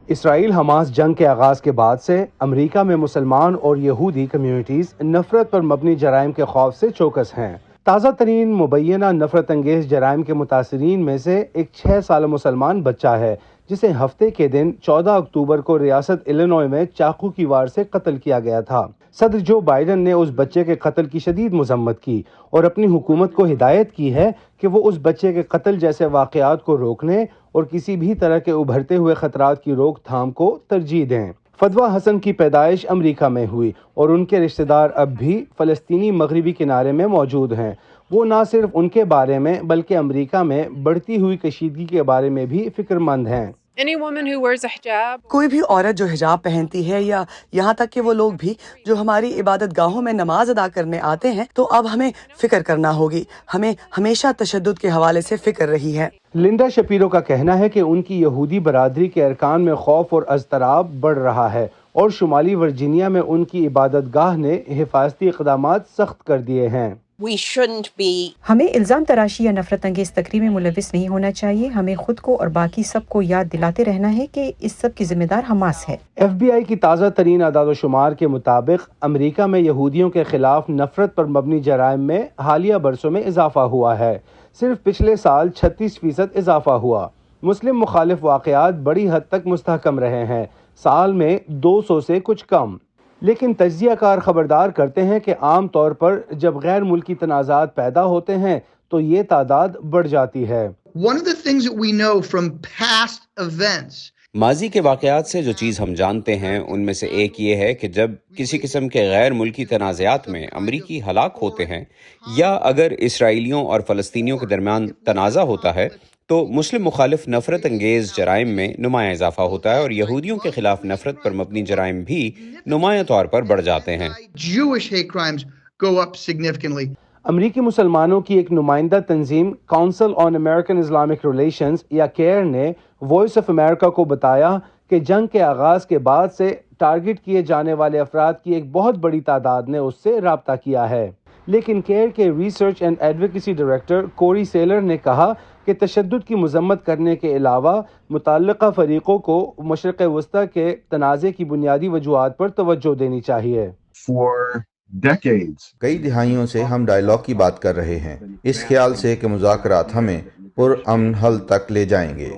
اسرائیل Hamas جنگ کے آغاز کے بعد سے امریکہ میں مسلمان اور یہودی کمیونٹیز نفرت پر مبنی جرائم کے خوف سے چوکس ہیں۔ تازہ ترین مبینہ نفرت انگیز جرائم کے متاثرین میں سے ایک 6 سالہ مسلمان بچہ ہے جسے ہفتے کے دن 14 اکتوبر کو ریاست الینوائے میں چاقو کی وار سے قتل کیا گیا تھا۔ صدر جو بائیڈن نے اس بچے کے قتل کی شدید مذمت کی اور اپنی حکومت کو ہدایت کی ہے کہ وہ اس بچے کے قتل جیسے واقعات کو روکنے اور کسی بھی طرح کے ابھرتے ہوئے خطرات کی روک تھام کو ترجیح دیں۔ فدویٰ حسن کی پیدائش امریکہ میں ہوئی اور ان کے رشتہ دار اب بھی فلسطینی مغربی کنارے میں موجود ہیں۔ وہ نہ صرف ان کے بارے میں بلکہ امریکہ میں بڑھتی ہوئی کشیدگی کے بارے میں بھی فکر مند ہیں۔ کوئی بھی عورت جو حجاب پہنتی ہے یا یہاں تک کہ وہ لوگ بھی جو ہماری عبادت گاہوں میں نماز ادا کرنے آتے ہیں تو اب ہمیں فکر کرنا ہوگی۔ ہمیں ہمیشہ تشدد کے حوالے سے فکر رہی ہے۔ لنڈا شپیرو کا کہنا ہے کہ ان کی یہودی برادری کے ارکان میں خوف اور اضطراب بڑھ رہا ہے اور شمالی ورجینیا میں ان کی عبادت گاہ نے حفاظتی اقدامات سخت کر دیے ہیں۔ ہمیں الزام تراشی یا نفرت انگیز تقریر میں ملوث نہیں ہونا چاہیے۔ ہمیں خود کو اور باقی سب کو یاد دلاتے رہنا ہے کہ اس سب کی ذمہ دار حماس ہے۔ ایف بی آئی کی تازہ ترین اعداد و شمار کے مطابق امریکہ میں یہودیوں کے خلاف نفرت پر مبنی جرائم میں حالیہ برسوں میں اضافہ ہوا ہے۔ صرف پچھلے سال 36% اضافہ ہوا۔ مسلم مخالف واقعات بڑی حد تک مستحکم رہے ہیں، سال میں 200 سے کچھ کم۔ لیکن تجزیہ کار خبردار کرتے ہیں کہ عام طور پر جب غیر ملکی تنازعات پیدا ہوتے ہیں تو یہ تعداد بڑھ جاتی ہے۔ One of the things that we know from past events ماضی کے واقعات سے جو چیز ہم جانتے ہیں ان میں سے ایک یہ ہے کہ جب کسی قسم کے غیر ملکی تنازعات میں امریکی ہلاک ہوتے ہیں یا اگر اسرائیلیوں اور فلسطینیوں کے درمیان تنازع ہوتا ہے تو مسلم مخالف نفرت انگیز جرائم میں نمایاں اضافہ ہوتا ہے اور یہودیوں کے خلاف نفرت پر مبنی جرائم بھی نمایاں طور پر بڑھ جاتے ہیں۔ Jewish hate crimes go up significantly. امریکی مسلمانوں کی ایک نمائندہ تنظیم کونسل آن امریکن اسلامک ریلیشنز یا کیئر نے وائس آف امریکہ کو بتایا کہ جنگ کے آغاز کے بعد سے ٹارگٹ کیے جانے والے افراد کی ایک بہت بڑی تعداد نے اس سے رابطہ کیا ہے۔ لیکن کیئر کے research and advocacy director Corey Saylor نے کہا کہ تشدد کی مذمت کرنے کے علاوہ متعلقہ فریقوں کو مشرق وسطی کے تنازع کی بنیادی وجوہات پر توجہ دینی چاہیے۔ کئی دہائیوں سے ہم ڈائیلاگ کی بات کر رہے ہیں، اس خیال سے کہ مذاکرات ہمیں پرامن حل تک لے جائیں گے۔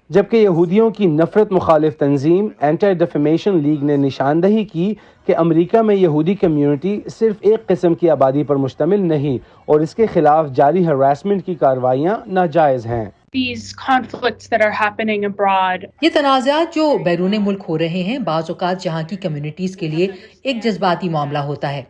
جبکہ یہودیوں کی نفرت مخالف تنظیم اینٹی ڈیفیمیشن لیگ نے نشاندہی کی کہ امریکہ میں یہودی کمیونٹی صرف ایک قسم کی آبادی پر مشتمل نہیں اور اس کے خلاف جاری ہراسمنٹ کی کارروائیاں ناجائز ہیں۔ یہ تنازعات جو بیرون ملک ہو رہے ہیں بعض اوقات جہاں کی کمیونٹیز کے لیے ایک جذباتی معاملہ ہوتا ہے۔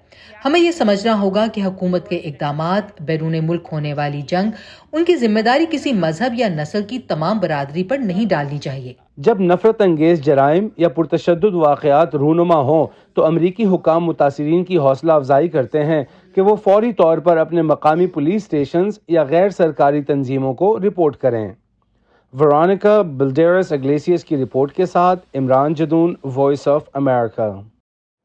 ہمیں یہ سمجھنا ہوگا کہ حکومت کے اقدامات بیرون ملک ہونے والی جنگ ان کی ذمہ داری کسی مذہب یا نسل کی تمام برادری پر نہیں ڈالنی چاہیے۔ جب نفرت انگیز جرائم یا پرتشدد واقعات رونما ہوں تو امریکی حکام متاثرین کی حوصلہ افزائی کرتے ہیں کہ وہ فوری طور پر اپنے مقامی پولیس اسٹیشنز یا غیر سرکاری تنظیموں کو رپورٹ کریں۔ ورونیکا بلڈیرس اگلیسیس کی رپورٹ کے ساتھ Imran Jadoon, Voice of America.